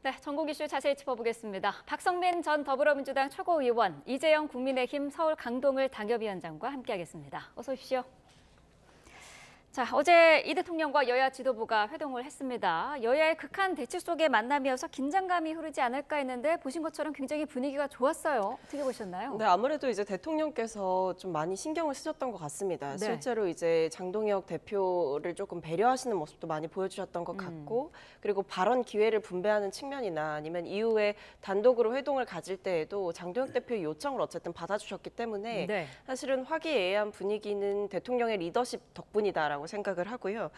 네, 전국 이슈 자세히 짚어보겠습니다. 박성민 전 더불어민주당 최고위원, 이재영 국민의힘 서울 강동을 당협위원장과 함께하겠습니다. 어서 오십시오. 자, 어제 이 대통령과 여야 지도부가 회동을 했습니다. 여야의 극한 대치 속의 만남이어서 긴장감이 흐르지 않을까 했는데 보신 것처럼 굉장히 분위기가 좋았어요. 어떻게 보셨나요? 네, 아무래도 이제 대통령께서 좀 많이 신경을 쓰셨던 것 같습니다. 네. 실제로 이제 장동혁 대표를 조금 배려하시는 모습도 많이 보여주셨던 것 같고, 그리고 발언 기회를 분배하는 측면이나 아니면 이후에 단독으로 회동을 가질 때에도 장동혁 대표의 요청을 어쨌든 받아주셨기 때문에 네. 사실은 화기애애한 분위기는 대통령의 리더십 덕분이다라고 생각을 하고요.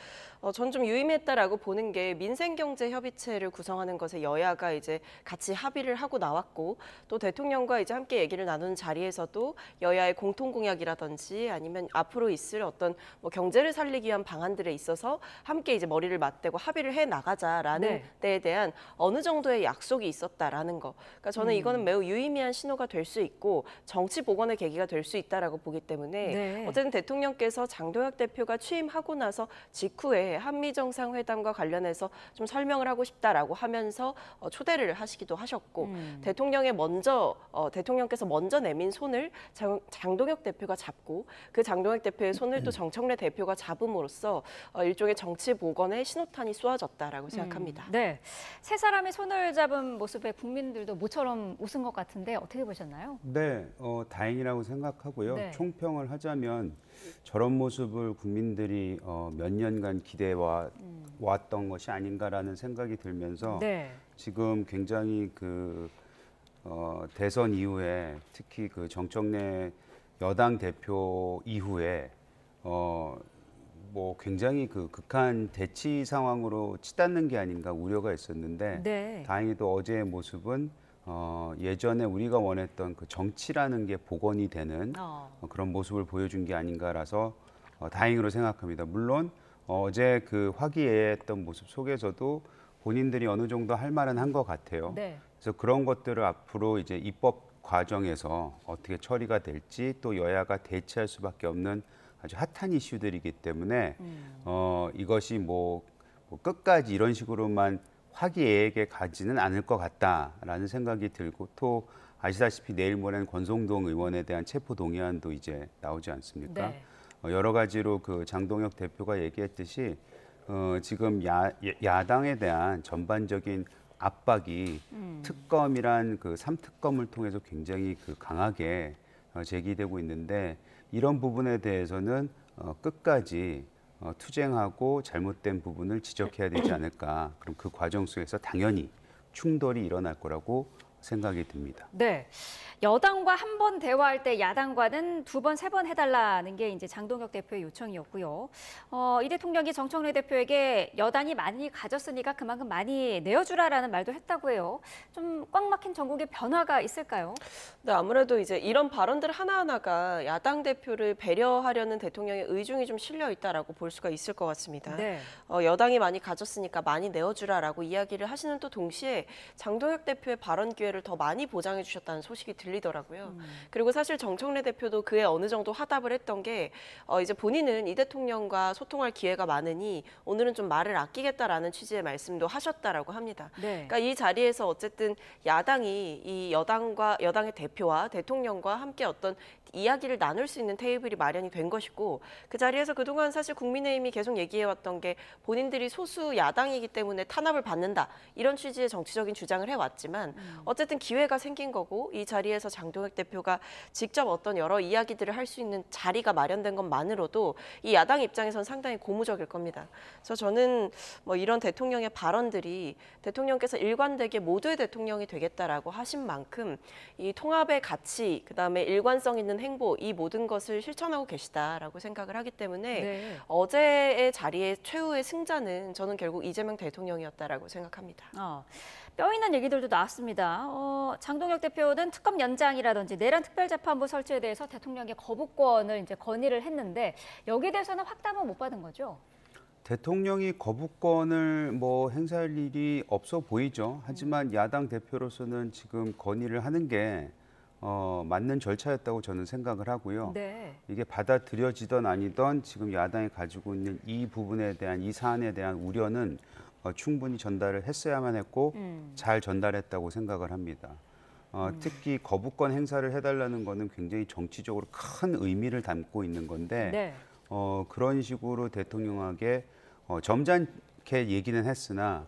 전 좀 유의미했다라고 보는 게 민생경제협의체를 구성하는 것에 여야가 이제 같이 합의를 하고 나왔고, 또 대통령과 이제 함께 얘기를 나누는 자리에서도 여야의 공통공약이라든지 아니면 앞으로 있을 어떤 뭐 경제를 살리기 위한 방안들에 있어서 함께 이제 머리를 맞대고 합의를 해 나가자라는 네. 데에 대한 어느 정도의 약속이 있었다라는 거. 그러니까 저는 이거는 매우 유의미한 신호가 될 수 있고 정치 복원의 계기가 될 수 있다라고 보기 때문에 네. 어쨌든 대통령께서 장동혁 대표가 취임하고 나서 직후에 한미 정상회담과 관련해서 좀 설명을 하고 싶다라고 하면서 초대를 하시기도 하셨고 대통령께서 먼저 내민 손을 장동혁 대표가 잡고 그 장동혁 대표의 손을 또 정청래 대표가 잡음으로써 일종의 정치 복원의 신호탄이 쏘아졌다라고 생각합니다. 네, 세 사람의 손을 잡은 모습에 국민들도 모처럼 웃은 것 같은데 어떻게 보셨나요? 네, 다행이라고 생각하고요. 네. 총평을 하자면 저런 모습을 국민들이 몇 년간 기대해 왔던 것이 아닌가라는 생각이 들면서 네. 지금 굉장히 대선 이후에 특히 정청래 여당 대표 이후에 뭐 굉장히 극한 대치 상황으로 치닫는 게 아닌가 우려가 있었는데 네. 다행히도 어제의 모습은 예전에 우리가 원했던 그 정치라는 게 복원이 되는 그런 모습을 보여준 게 아닌가라서 다행으로 생각합니다. 물론 어제 그 화기애애했던 모습 속에서도 본인들이 어느 정도 할 말은 한 것 같아요. 네. 그래서 그런 것들을 앞으로 이제 입법 과정에서 어떻게 처리가 될지 또 여야가 대치할 수밖에 없는 아주 핫한 이슈들이기 때문에 이것이 뭐 끝까지 이런 식으로만 화기애애하게 가지는 않을 것 같다라는 생각이 들고 또 아시다시피 내일 모레는 권성동 의원에 대한 체포 동의안도 이제 나오지 않습니까? 네. 여러 가지로 그 장동혁 대표가 얘기했듯이 지금 야당에 대한 전반적인 압박이 특검이란 그 3특검을 통해서 굉장히 강하게 제기되고 있는데 이런 부분에 대해서는 끝까지 투쟁하고 잘못된 부분을 지적해야 되지 않을까. 그럼 그 과정 속에서 당연히 충돌이 일어날 거라고 생각이 듭니다. 네. 여당과 한 번 대화할 때 야당과는 두 번, 세 번 해달라는 게 이제 장동혁 대표의 요청이었고요. 이 대통령이 정청래 대표에게 여당이 많이 가졌으니까 그만큼 많이 내어주라라는 말도 했다고 해요. 좀 꽉 막힌 전국의 변화가 있을까요? 네, 아무래도 이제 이런 발언들 하나하나가 야당 대표를 배려하려는 대통령의 의중이 좀 실려 있다라고 볼 수가 있을 것 같습니다. 네. 여당이 많이 가졌으니까 많이 내어주라라고 이야기를 하시는 또 동시에 장동혁 대표의 발언 기회를 더 많이 보장해 주셨다는 소식이 들리더라고요. 그리고 사실 정청래 대표도 그에 어느 정도 화답을 했던 게 이제 본인은 이 대통령과 소통할 기회가 많으니 오늘은 좀 말을 아끼겠다라는 취지의 말씀도 하셨다라고 합니다. 네. 그러니까 이 자리에서 어쨌든 야당이 이 여당의 대표와 대통령과 함께 어떤 이야기를 나눌 수 있는 테이블이 마련이 된 것이고 그 자리에서 그동안 사실 국민의힘이 계속 얘기해왔던 게 본인들이 소수 야당이기 때문에 탄압을 받는다 이런 취지의 정치적인 주장을 해왔지만 어쨌든 기회가 생긴 거고 이 자리에서 장동혁 대표가 직접 어떤 여러 이야기들을 할 수 있는 자리가 마련된 것만으로도 이 야당 입장에선 상당히 고무적일 겁니다. 그래서 저는 뭐 이런 대통령의 발언들이 대통령께서 일관되게 모두의 대통령이 되겠다라고 하신 만큼 이 통합의 가치, 그다음에 일관성 있는 행보 이 모든 것을 실천하고 계시다라고 생각을 하기 때문에 네. 어제의 자리의 최후의 승자는 저는 결국 이재명 대통령이었다라고 생각합니다. 뼈 있는 얘기들도 나왔습니다. 장동혁 대표는 특검 연장이라든지 내란 특별재판부 설치에 대해서 대통령의 거부권을 이제 건의를 했는데 여기에 대해서는 확답은 못 받은 거죠? 대통령이 거부권을 행사할 일이 없어 보이죠. 하지만 야당 대표로서는 지금 건의를 하는 게 맞는 절차였다고 저는 생각을 하고요. 네. 이게 받아들여지던 아니던 지금 야당이 가지고 있는 이 부분에 대한 이 사안에 대한 우려는 충분히 전달을 했어야만 했고 잘 전달했다고 생각을 합니다. 특히 거부권 행사를 해달라는 거는 굉장히 정치적으로 큰 의미를 담고 있는 건데 네. 그런 식으로 대통령에게 점잖게 얘기는 했으나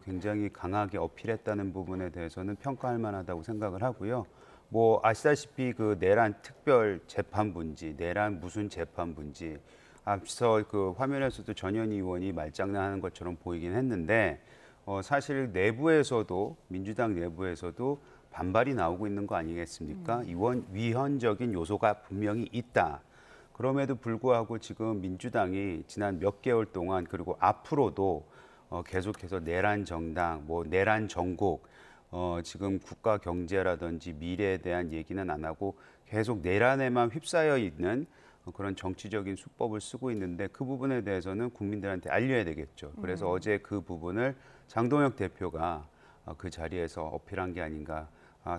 굉장히 강하게 어필했다는 부분에 대해서는 평가할 만하다고 생각을 하고요. 뭐 아시다시피 그 내란 특별 재판부인지 내란 무슨 재판부인지 앞서 그 화면에서도 전현희 의원이 말장난하는 것처럼 보이긴 했는데 사실 내부에서도 민주당 내부에서도 반발이 나오고 있는 거 아니겠습니까? 위헌적인 요소가 분명히 있다. 그럼에도 불구하고 지금 민주당이 지난 몇 개월 동안 그리고 앞으로도 계속해서 내란 정당, 뭐 내란 정국, 지금 국가 경제라든지 미래에 대한 얘기는 안 하고 계속 내란에만 휩싸여 있는 그런 정치적인 수법을 쓰고 있는데 그 부분에 대해서는 국민들한테 알려야 되겠죠. 그래서 어제 그 부분을 장동혁 대표가 그 자리에서 어필한 게 아닌가.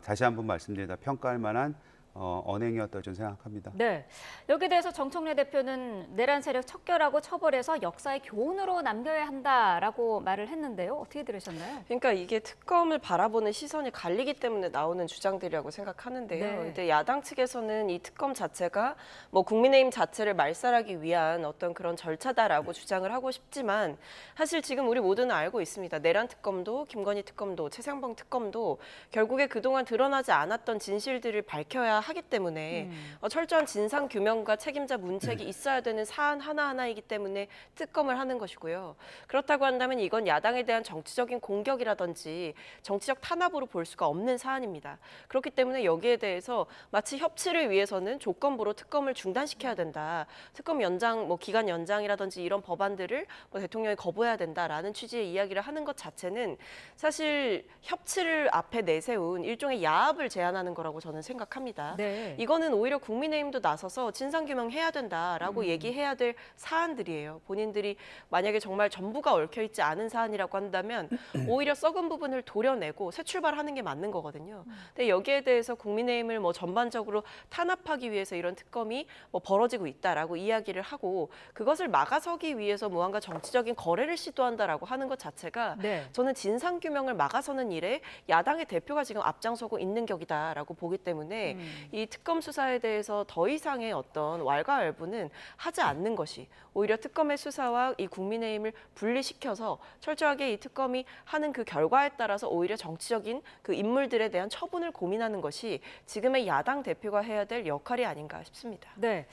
다시 한번 말씀드리다 평가할 만한 언행이었다고 저는 생각합니다. 네, 여기에 대해서 정청래 대표는 내란 세력 척결하고 처벌해서 역사의 교훈으로 남겨야 한다라고 말을 했는데요. 어떻게 들으셨나요? 그러니까 이게 특검을 바라보는 시선이 갈리기 때문에 나오는 주장들이라고 생각하는데요. 네. 근데 야당 측에서는 이 특검 자체가 뭐 국민의힘 자체를 말살하기 위한 어떤 그런 절차다라고 주장을 하고 싶지만 사실 지금 우리 모두는 알고 있습니다. 내란 특검도 김건희 특검도 최상병 특검도 결국에 그동안 드러나지 않았던 진실들을 밝혀야 하기 때문에 철저한 진상 규명과 책임자 문책이 있어야 되는 사안 하나하나이기 때문에 특검을 하는 것이고요. 그렇다고 한다면 이건 야당에 대한 정치적인 공격이라든지 정치적 탄압으로 볼 수가 없는 사안입니다. 그렇기 때문에 여기에 대해서 마치 협치를 위해서는 조건부로 특검을 중단시켜야 된다. 특검 연장, 뭐 기간 연장이라든지 이런 법안들을 뭐 대통령이 거부해야 된다라는 취지의 이야기를 하는 것 자체는 사실 협치를 앞에 내세운 일종의 야합을 제안하는 거라고 저는 생각합니다. 네. 이거는 오히려 국민의힘도 나서서 진상규명해야 된다라고 얘기해야 될 사안들이에요. 본인들이 만약에 정말 전부가 얽혀있지 않은 사안이라고 한다면 오히려 썩은 부분을 도려내고 새 출발하는 게 맞는 거거든요. 근데 여기에 대해서 국민의힘을 뭐 전반적으로 탄압하기 위해서 이런 특검이 뭐 벌어지고 있다라고 이야기를 하고 그것을 막아서기 위해서 무언가 정치적인 거래를 시도한다라고 하는 것 자체가 네. 저는 진상규명을 막아서는 일에 야당의 대표가 지금 앞장서고 있는 격이다라고 보기 때문에 이 특검 수사에 대해서 더 이상의 어떤 왈가왈부는 하지 않는 것이 오히려 특검의 수사와 이 국민의힘을 분리시켜서 철저하게 이 특검이 하는 그 결과에 따라서 오히려 정치적인 그 인물들에 대한 처분을 고민하는 것이 지금의 야당 대표가 해야 될 역할이 아닌가 싶습니다. 네.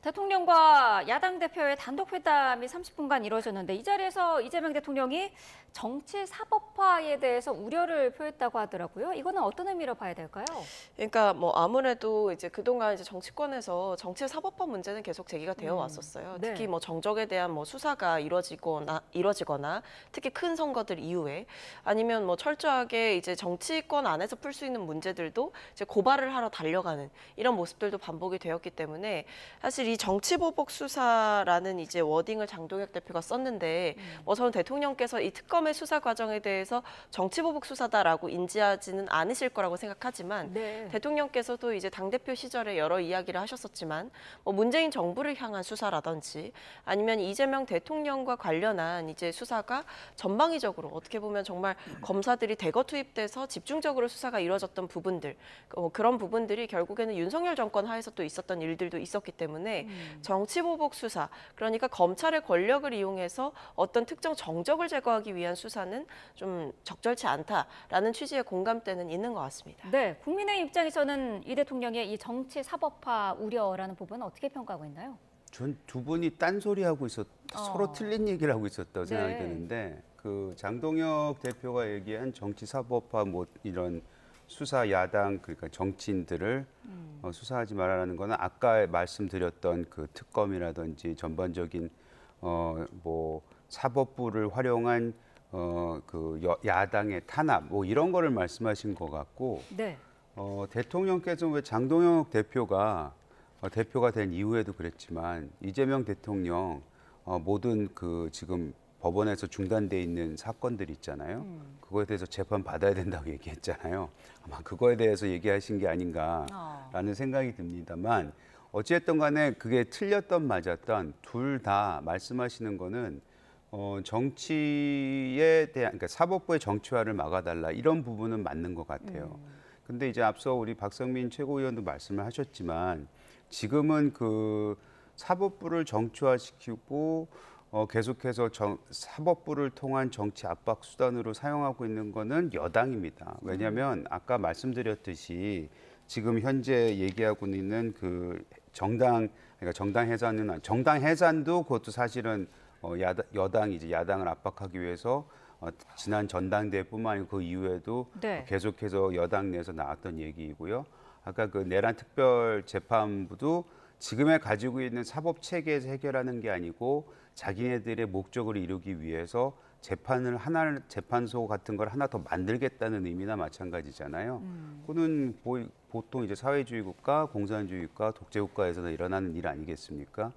대통령과 야당 대표의 단독 회담이 30분간 이루어졌는데 이 자리에서 이재명 대통령이 정치 사법화에 대해서 우려를 표했다고 하더라고요. 이거는 어떤 의미로 봐야 될까요? 그러니까 뭐 아무래도 이제 그동안 이제 정치권에서 정치 사법화 문제는 계속 제기가 되어 왔었어요. 네. 특히 뭐 정적에 대한 뭐 수사가 이루어지거나 특히 큰 선거들 이후에 아니면 뭐 철저하게 이제 정치권 안에서 풀 수 있는 문제들도 이제 고발을 하러 달려가는 이런 모습들도 반복이 되었기 때문에 사실 이 정치보복 수사라는 이제 워딩을 장동혁 대표가 썼는데 뭐 저는 대통령께서 이 특검의 수사 과정에 대해서 정치보복 수사다라고 인지하지는 않으실 거라고 생각하지만 네. 대통령께서도 이제 당대표 시절에 여러 이야기를 하셨었지만 뭐 문재인 정부를 향한 수사라든지 아니면 이재명 대통령과 관련한 이제 수사가 전방위적으로 어떻게 보면 정말 검사들이 대거 투입돼서 집중적으로 수사가 이루어졌던 부분들 그런 부분들이 결국에는 윤석열 정권 하에서 또 있었던 일들도 있었기 때문에 정치보복 수사 그러니까 검찰의 권력을 이용해서 어떤 특정 정적을 제거하기 위한 수사는 좀 적절치 않다라는 취지의 공감대는 있는 것 같습니다. 네, 국민의 입장에서는 이 대통령의 이 정치 사법화 우려라는 부분은 어떻게 평가하고 있나요? 전 두 분이 딴소리하고 서로 틀린 얘기를 하고 있었다고 생각이 네. 드는데 그 장동혁 대표가 얘기한 정치 사법화 뭐 이런 수사 야당 그러니까 정치인들을 수사하지 말라는 거는 아까 말씀드렸던 그 특검이라든지 전반적인 뭐 사법부를 활용한 그 야당의 탄압 뭐 이런 거를 말씀하신 것 같고 네. 대통령께서 왜 장동혁 대표가 대표가 된 이후에도 그랬지만 이재명 대통령 모든 그 지금 법원에서 중단돼 있는 사건들 있잖아요. 그거에 대해서 재판 받아야 된다고 얘기했잖아요. 아마 그거에 대해서 얘기하신 게 아닌가라는 생각이 듭니다만 어찌됐든 간에 그게 틀렸던 맞았던 둘 다 말씀하시는 거는 정치에 대한 그러니까 사법부의 정치화를 막아달라 이런 부분은 맞는 것 같아요. 근데 이제 앞서 우리 박성민 최고위원도 말씀을 하셨지만 지금은 그 사법부를 정치화시키고 계속해서 사법부를 통한 정치 압박 수단으로 사용하고 있는 거는 여당입니다. 왜냐하면 아까 말씀드렸듯이 지금 현재 얘기하고 있는 그 그러니까 정당 해산도 그것도 사실은 여당이 이제 야당을 압박하기 위해서 지난 전당대회뿐만 아니고 그 이후에도 네. 계속해서 여당 내에서 나왔던 얘기이고요. 아까 그 내란 특별 재판부도 지금에 가지고 있는 사법 체계에서 해결하는 게 아니고 자기네들의 목적을 이루기 위해서 재판소 같은 걸 하나 더 만들겠다는 의미나 마찬가지잖아요. 그거는 보통 이제 사회주의 국가, 공산주의 국가, 독재 국가에서는 일어나는 일 아니겠습니까?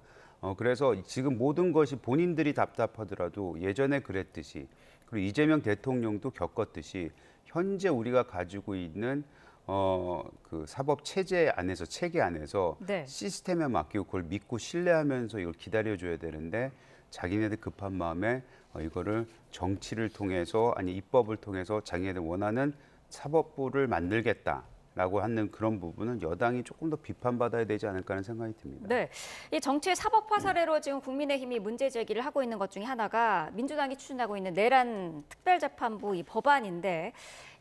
그래서 지금 모든 것이 본인들이 답답하더라도 예전에 그랬듯이 그리고 이재명 대통령도 겪었듯이 현재 우리가 가지고 있는 그 사법 체계 안에서 네. 시스템에 맡기고 그걸 믿고 신뢰하면서 이걸 기다려줘야 되는데 자기네들 급한 마음에 이거를 정치를 통해서 아니 입법을 통해서 자기네들 원하는 사법부를 만들겠다라고 하는 그런 부분은 여당이 조금 더 비판받아야 되지 않을까 하는 생각이 듭니다. 네, 이 정치 사법화 사례로 지금 국민의힘이 문제 제기를 하고 있는 것 중에 하나가 민주당이 추진하고 있는 내란 특별재판부 이 법안인데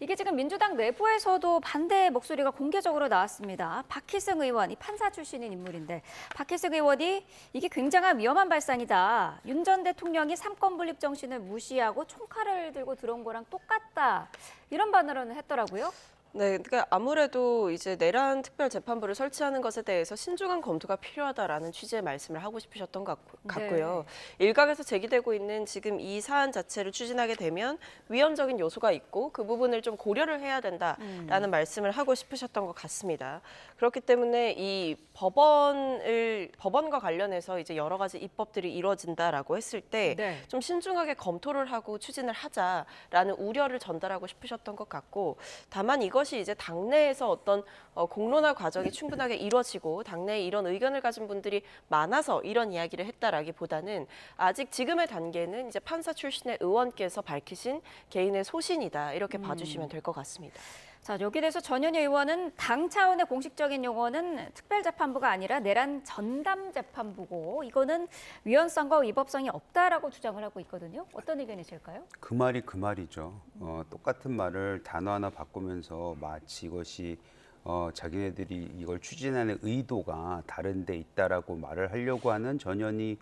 이게 지금 민주당 내부에서도 반대 목소리가 공개적으로 나왔습니다. 박희승 의원, 이 판사 출신인 인물인데 박희승 의원이 이게 굉장한 위험한 발상이다. 윤 전 대통령이 삼권 분립 정신을 무시하고 총칼을 들고 들어온 거랑 똑같다. 이런 발언을 했더라고요. 네, 그러니까 아무래도 이제 내란 특별재판부를 설치하는 것에 대해서 신중한 검토가 필요하다라는 취지의 말씀을 하고 싶으셨던 것 같고요. 일각에서 제기되고 있는 지금 이 사안 자체를 추진하게 되면 위헌적인 요소가 있고 그 부분을 좀 고려를 해야 된다라는 말씀을 하고 싶으셨던 것 같습니다. 그렇기 때문에 이 법원과 관련해서 이제 여러 가지 입법들이 이루어진다라고 했을 때 좀 신중하게 검토를 하고 추진을 하자라는 우려를 전달하고 싶으셨던 것 같고 다만 이것이 이제 당내에서 어떤 공론화 과정이 충분하게 이루어지고 당내에 이런 의견을 가진 분들이 많아서 이런 이야기를 했다라기보다는 아직 지금의 단계는 이제 판사 출신의 의원께서 밝히신 개인의 소신이다 이렇게 봐주시면 될 것 같습니다. 자, 여기에 대해서 전현희 의원은 당 차원의 공식적인 용어는 특별재판부가 아니라 내란 전담재판부고 이거는 위헌성과 위법성이 없다라고 주장을 하고 있거든요. 어떤 의견이실까요? 그 말이 그 말이죠. 똑같은 말을 단어 하나 바꾸면서 마치 이것이 자기네들이 이걸 추진하는 의도가 다른 데 있다라고 말을 하려고 하는 전현희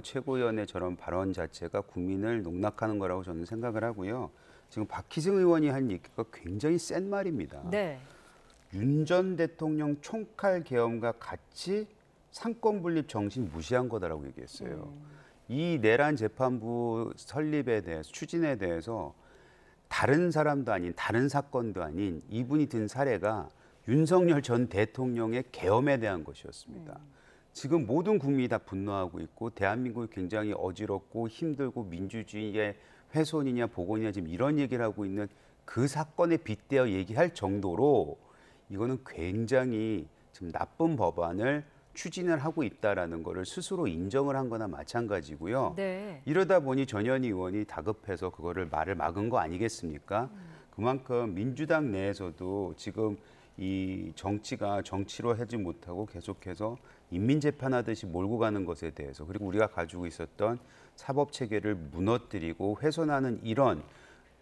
최고위원의 저런 발언 자체가 국민을 농락하는 거라고 저는 생각을 하고요. 지금 박희승 의원이 한 얘기가 굉장히 센 말입니다. 네. 윤 전 대통령 총칼 계엄과 같이 삼권 분립 정신 무시한 거다라고 얘기했어요. 이 내란 재판부 설립에 대해서 추진에 대해서 다른 사람도 아닌 다른 사건도 아닌 이분이 든 사례가 윤석열 전 대통령의 계엄에 대한 것이었습니다. 지금 모든 국민이 다 분노하고 있고 대한민국이 굉장히 어지럽고 힘들고 민주주의의 훼손이냐 복원이냐 지금 이런 얘기를 하고 있는 그 사건에 빗대어 얘기할 정도로 이거는 굉장히 지금 나쁜 법안을 추진을 하고 있다라는 거를 스스로 인정을 한 거나 마찬가지고요. 네. 이러다 보니 전현희 의원이 다급해서 그거를 말을 막은 거 아니겠습니까? 그만큼 민주당 내에서도 지금 이 정치가 정치로 하지 못하고 계속해서 인민재판하듯이 몰고 가는 것에 대해서 그리고 우리가 가지고 있었던 사법체계를 무너뜨리고 훼손하는 이런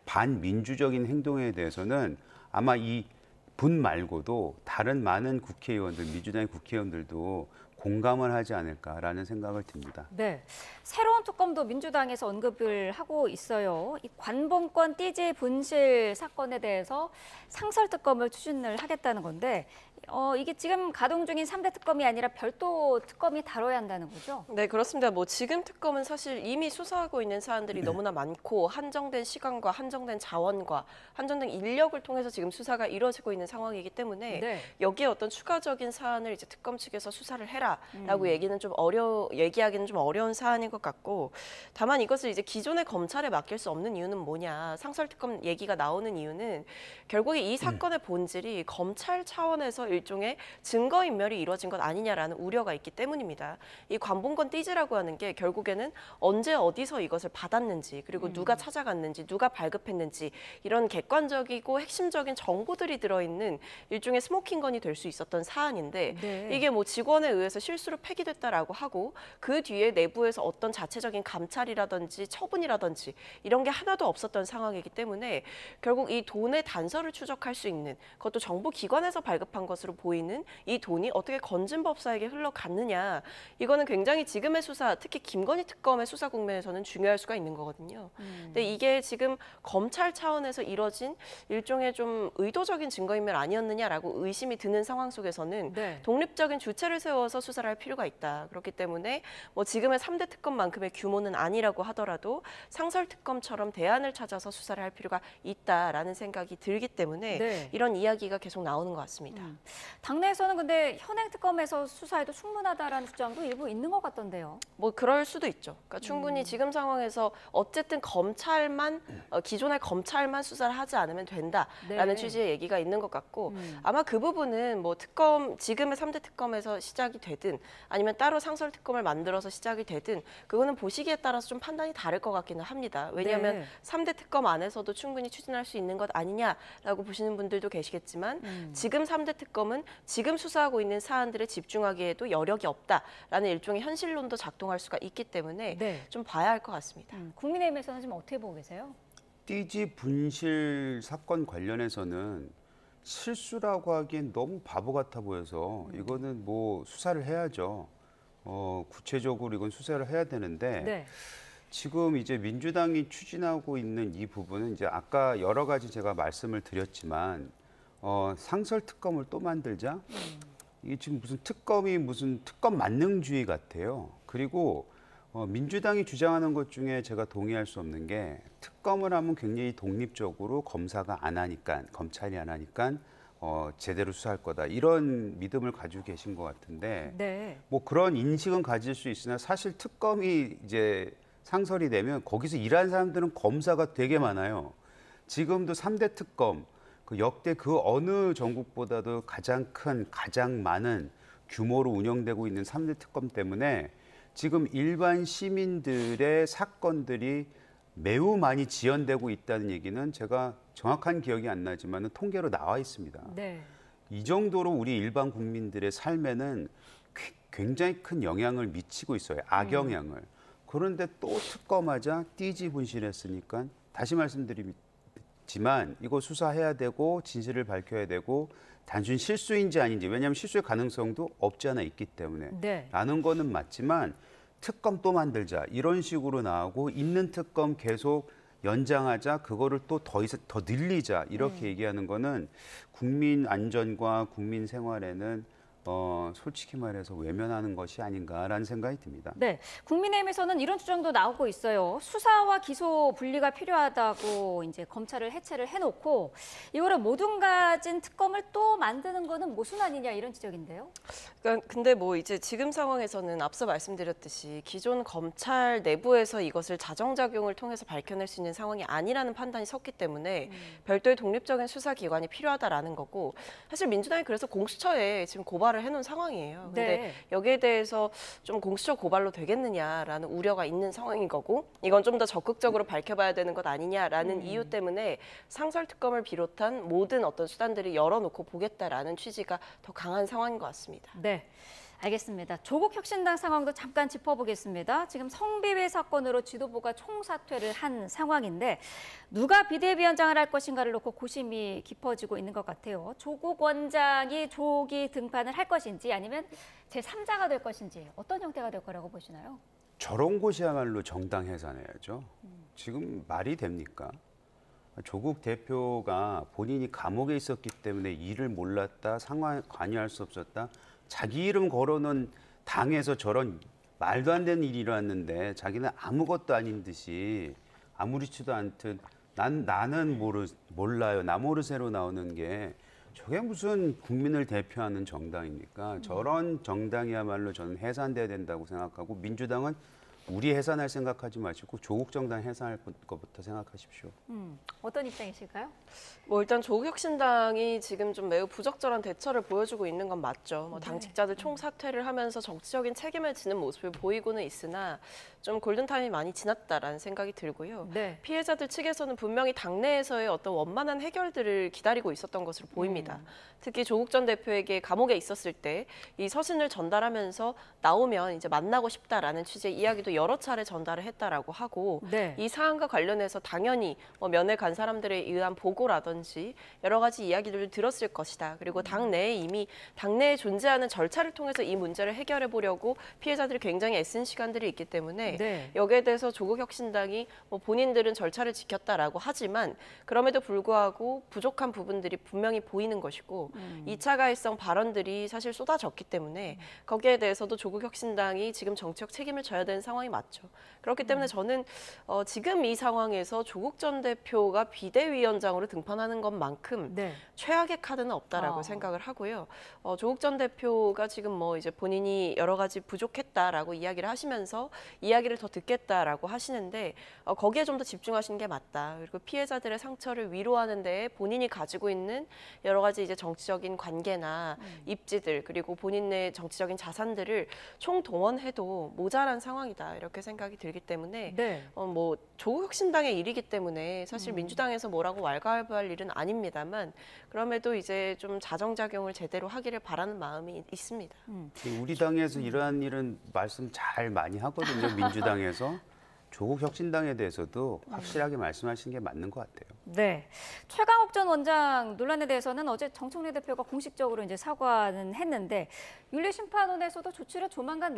반민주적인 행동에 대해서는 아마 이 분 말고도 다른 많은 국회의원들, 민주당의 국회의원들도 공감을 하지 않을까라는 생각을 듭니다. 네, 새로운 특검도 민주당에서 언급을 하고 있어요. 이 관봉권 띠지 분실 사건에 대해서 상설 특검을 추진을 하겠다는 건데 이게 지금 가동 중인 3대 특검이 아니라 별도 특검이 다뤄야 한다는 거죠? 네, 그렇습니다. 뭐 지금 특검은 사실 이미 수사하고 있는 사안들이 너무나 많고 한정된 시간과 한정된 자원과 한정된 인력을 통해서 지금 수사가 이루어지고 있는 상황이기 때문에 여기에 어떤 추가적인 사안을 이제 특검 측에서 수사를 해라. 있다라고 얘기하기는 좀 어려운 사안인 것 같고, 다만 이것을 이제 기존의 검찰에 맡길 수 없는 이유는 뭐냐, 상설특검 얘기가 나오는 이유는 결국에 이 사건의 본질이 검찰 차원에서 일종의 증거인멸이 이루어진 것 아니냐라는 우려가 있기 때문입니다. 이 관본건 띠지라고 하는 게 결국에는 언제 어디서 이것을 받았는지, 그리고 누가 찾아갔는지, 누가 발급했는지, 이런 객관적이고 핵심적인 정보들이 들어있는 일종의 스모킹건이 될 수 있었던 사안인데, 네. 이게 뭐 직원에 의해서 실수로 폐기됐다라고 하고 그 뒤에 내부에서 어떤 자체적인 감찰이라든지 처분이라든지 이런 게 하나도 없었던 상황이기 때문에 결국 이 돈의 단서를 추적할 수 있는, 그것도 정부기관에서 발급한 것으로 보이는 이 돈이 어떻게 건진법사에게 흘러갔느냐, 이거는 굉장히 지금의 수사, 특히 김건희 특검의 수사 국면에서는 중요할 수가 있는 거거든요. 근데 이게 지금 검찰 차원에서 이뤄진 일종의 좀 의도적인 증거인멸 아니었느냐라고 의심이 드는 상황 속에서는 네. 독립적인 주체를 세워서 수사를 할 필요가 있다. 그렇기 때문에 뭐 지금의 3대 특검만큼의 규모는 아니라고 하더라도 상설특검처럼 대안을 찾아서 수사를 할 필요가 있다라는 생각이 들기 때문에 네. 이런 이야기가 계속 나오는 것 같습니다. 당내에서는 근데 현행 특검에서 수사해도 충분하다라는 주장도 일부 있는 것 같던데요. 뭐 그럴 수도 있죠. 그러니까 충분히 지금 상황에서 어쨌든 기존의 검찰만 수사를 하지 않으면 된다라는 네. 취지의 얘기가 있는 것 같고, 아마 그 부분은 뭐 지금의 3대 특검에서 시작이 되든 아니면 따로 상설 특검을 만들어서 시작이 되든 그거는 보시기에 따라서 좀 판단이 다를 것 같기는 합니다. 왜냐하면 네. 3대 특검 안에서도 충분히 추진할 수 있는 것 아니냐라고 보시는 분들도 계시겠지만 지금 3대 특검은 지금 수사하고 있는 사안들에 집중하기에도 여력이 없다라는 일종의 현실론도 작동할 수가 있기 때문에 네. 좀 봐야 할 것 같습니다. 국민의힘에서는 지금 어떻게 보고 계세요? 띠지 분실 사건 관련해서는 실수라고 하기엔 너무 바보 같아 보여서 이거는 뭐 수사를 해야죠. 구체적으로 이건 수사를 해야 되는데 네. 지금 이제 민주당이 추진하고 있는 이 부분은 이제 아까 여러 가지 제가 말씀을 드렸지만 상설 특검을 또 만들자. 이게 지금 무슨 특검 만능주의 같아요. 그리고 민주당이 주장하는 것 중에 제가 동의할 수 없는 게 특검을 하면 굉장히 독립적으로 검사가 안 하니까, 검찰이 안 하니까 제대로 수사할 거다, 이런 믿음을 가지고 계신 것 같은데 네. 뭐 그런 인식은 가질 수 있으나 사실 특검이 이제 상설이 되면 거기서 일하는 사람들은 검사가 되게 많아요. 지금도 3대 특검, 그 역대 그 어느 전국보다도 가장 큰, 가장 많은 규모로 운영되고 있는 3대 특검 때문에 지금 일반 시민들의 사건들이 매우 많이 지연되고 있다는 얘기는 제가 정확한 기억이 안 나지만 통계로 나와 있습니다. 네. 이 정도로 우리 일반 국민들의 삶에는 굉장히 큰 영향을 미치고 있어요. 악영향을. 그런데 또 특검하자 띠지 분실했으니까 다시 말씀드리지만 이거 수사해야 되고 진실을 밝혀야 되고 단순 실수인지 아닌지, 왜냐하면 실수의 가능성도 없지 않아 있기 때문에 네. 라는 거는 맞지만 특검 또 만들자 이런 식으로 나오고 있는 특검 계속 연장하자, 그거를 또 더 늘리자 이렇게 얘기하는 거는 국민 안전과 국민 생활에는 솔직히 말해서 외면하는 것이 아닌가라는 생각이 듭니다. 네, 국민의힘에서는 이런 주장도 나오고 있어요. 수사와 기소 분리가 필요하다고 이제 검찰을 해체를 해놓고 이거를 모든 가진 특검을 또 만드는 거는 모순 아니냐, 이런 지적인데요. 그러니까 근데 뭐 이제 지금 상황에서는 앞서 말씀드렸듯이 기존 검찰 내부에서 이것을 자정작용을 통해서 밝혀낼 수 있는 상황이 아니라는 판단이 섰기 때문에 별도의 독립적인 수사기관이 필요하다라는 거고, 사실 민주당이 그래서 공수처에 지금 고발을 해놓은 상황이에요. 근데 네. 여기에 대해서 좀 공수처 고발로 되겠느냐라는 우려가 있는 상황인 거고, 이건 좀 더 적극적으로 밝혀봐야 되는 것 아니냐라는 이유 때문에 상설특검을 비롯한 모든 어떤 수단들을 열어놓고 보겠다라는 취지가 더 강한 상황인 것 같습니다. 네, 알겠습니다. 조국 혁신당 상황도 잠깐 짚어보겠습니다. 지금 성비위 사건으로 지도부가 총사퇴를 한 상황인데 누가 비대위원장을 할 것인가를 놓고 고심이 깊어지고 있는 것 같아요. 조국 원장이 조기 등판을 할 것인지 아니면 제3자가 될 것인지 어떤 형태가 될 거라고 보시나요? 저런 곳이야말로 정당 해산해야죠. 지금 말이 됩니까? 조국 대표가 본인이 감옥에 있었기 때문에 일을 몰랐다, 상황에 관여할 수 없었다, 자기 이름 걸어놓은 당에서 저런 말도 안 되는 일이 일어났는데 자기는 아무것도 아닌 듯이 아무렇지도 않듯 나는 몰라요, 나 모르쇠로 나오는 게 저게 무슨 국민을 대표하는 정당입니까? 저런 정당이야말로 저는 해산돼야 된다고 생각하고 민주당은 우리 해산할 생각하지 마시고 조국 정당 해산할 것부터 생각하십시오. 어떤 입장이실까요? 뭐 일단 조국혁신당이 지금 좀 매우 부적절한 대처를 보여주고 있는 건 맞죠. 뭐 당직자들 총사퇴를 하면서 정치적인 책임을 지는 모습을 보이고는 있으나 좀 골든타임이 많이 지났다라는 생각이 들고요. 네. 피해자들 측에서는 분명히 당내에서의 어떤 원만한 해결들을 기다리고 있었던 것으로 보입니다. 특히 조국 전 대표에게 감옥에 있었을 때 이 서신을 전달하면서 나오면 이제 만나고 싶다라는 취지의 이야기도 여러 차례 전달을 했다라고 하고 네. 이 사안과 관련해서 당연히 뭐 면회 간 사람들에 의한 보고라든지 여러 가지 이야기들을 들었을 것이다. 그리고 당내에 이미 당내에 존재하는 절차를 통해서 이 문제를 해결해 보려고 피해자들이 굉장히 애쓴 시간들이 있기 때문에 네. 여기에 대해서 조국혁신당이 뭐 본인들은 절차를 지켰다라고 하지만 그럼에도 불구하고 부족한 부분들이 분명히 보이는 것이고 2차 가해성 발언들이 사실 쏟아졌기 때문에 거기에 대해서도 조국혁신당이 지금 정치적 책임을 져야 되는 상황이 맞죠. 그렇기 때문에 저는 지금 이 상황에서 조국 전 대표가 비대위원장으로 등판하는 것만큼 네. 최악의 카드는 없다라고 생각을 하고요. 조국 전 대표가 지금 뭐 이제 본인이 여러 가지 부족했다라고 이야기를 하시면서 이야기를 더 듣겠다라고 하시는데 거기에 좀 더 집중하시는 게 맞다. 그리고 피해자들의 상처를 위로하는 데에 본인이 가지고 있는 여러 가지 이제 정치적인 관계나 입지들 그리고 본인의 정치적인 자산들을 총동원해도 모자란 상황이다. 이렇게 생각이 들기 때문에 네. 뭐 조국혁신당의 일이기 때문에 사실 민주당에서 뭐라고 왈가왈부할 일은 아닙니다만 그럼에도 이제 좀 자정작용을 제대로 하기를 바라는 마음이 있습니다. 우리 당에서 이러한 일은 말씀 잘 많이 하거든요. 민주당에서. 조국 혁신당에 대해서도 확실하게 말씀하시는 게 맞는 것 같아요. 네. 최강욱 전 원장 논란에 대해서는 어제 정청래 대표가 공식적으로 이제 사과는 했는데 윤리심판원에서도 조치를 조만간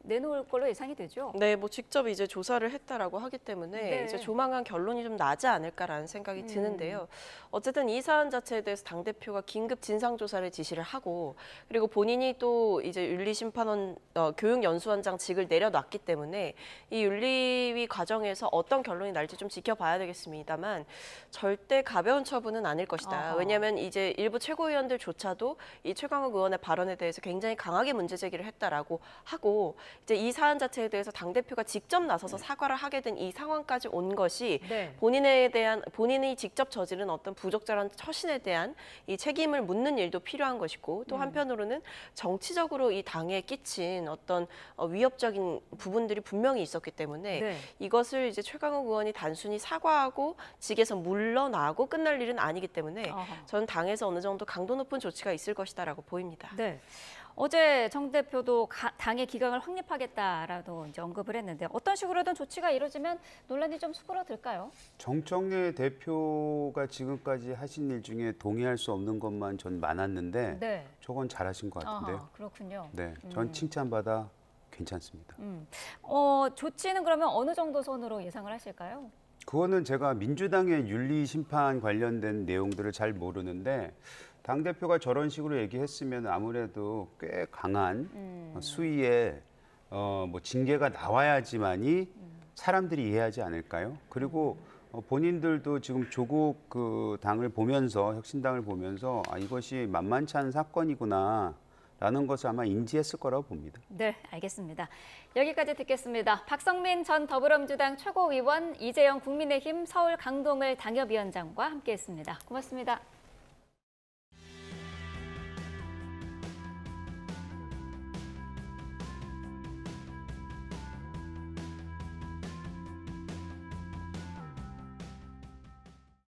내놓을 걸로 예상이 되죠. 네, 뭐 직접 이제 조사를 했다라고 하기 때문에 네. 이제 조만간 결론이 좀 나지 않을까라는 생각이 드는데요. 어쨌든 이 사안 자체에 대해서 당 대표가 긴급 진상 조사를 지시를 하고 그리고 본인이 또 이제 윤리심판원 교육연수원장직을 내려놨기 때문에 이 윤리위 과정에서 어떤 결론이 날지 좀 지켜봐야 되겠습니다만 절대 가벼운 처분은 아닐 것이다. 아하. 왜냐하면 이제 일부 최고위원들조차도 이 최강욱 의원의 발언에 대해서 굉장히 강하게 문제 제기를 했다라고 하고 이제 이 사안 자체에 대해서 당 대표가 직접 나서서 사과를 하게 된 이 상황까지 온 것이 네. 본인이 직접 저지른 어떤 부적절한 처신에 대한 이 책임을 묻는 일도 필요한 것이고 또 한편으로는 정치적으로 이 당에 끼친 어떤 위협적인 부분들이 분명히 있었기 때문에 네. 이것을 이제 최강욱 의원이 단순히 사과하고 직에서 물러나고 끝날 일은 아니기 때문에 아하. 저는 당에서 어느 정도 강도 높은 조치가 있을 것이다라고 보입니다. 네. 어제 정 대표도 당의 기강을 확립하겠다라고 이제 언급을 했는데 어떤 식으로든 조치가 이루어지면 논란이 좀 수그러들까요? 정청래 대표가 지금까지 하신 일 중에 동의할 수 없는 것만 전 많았는데 네. 저건 잘하신 것 같은데요. 아하, 그렇군요. 네, 전 칭찬받아 괜찮습니다. 조치는 그러면 어느 정도 선으로 예상을 하실까요? 그거는 제가 민주당의 윤리 심판 관련된 내용들을 잘 모르는데 당 대표가 저런 식으로 얘기했으면 아무래도 꽤 강한 수위의 뭐 징계가 나와야지만이 사람들이 이해하지 않을까요? 그리고 본인들도 지금 조국 그 당을 보면서 혁신당을 보면서 이것이 만만치 않은 사건이구나. 라는 것을 아마 인지했을 거라고 봅니다. 네, 알겠습니다. 여기까지 듣겠습니다. 박성민 전 더불어민주당 최고위원, 이재영 국민의힘 서울 강동을 당협위원장과 함께했습니다. 고맙습니다.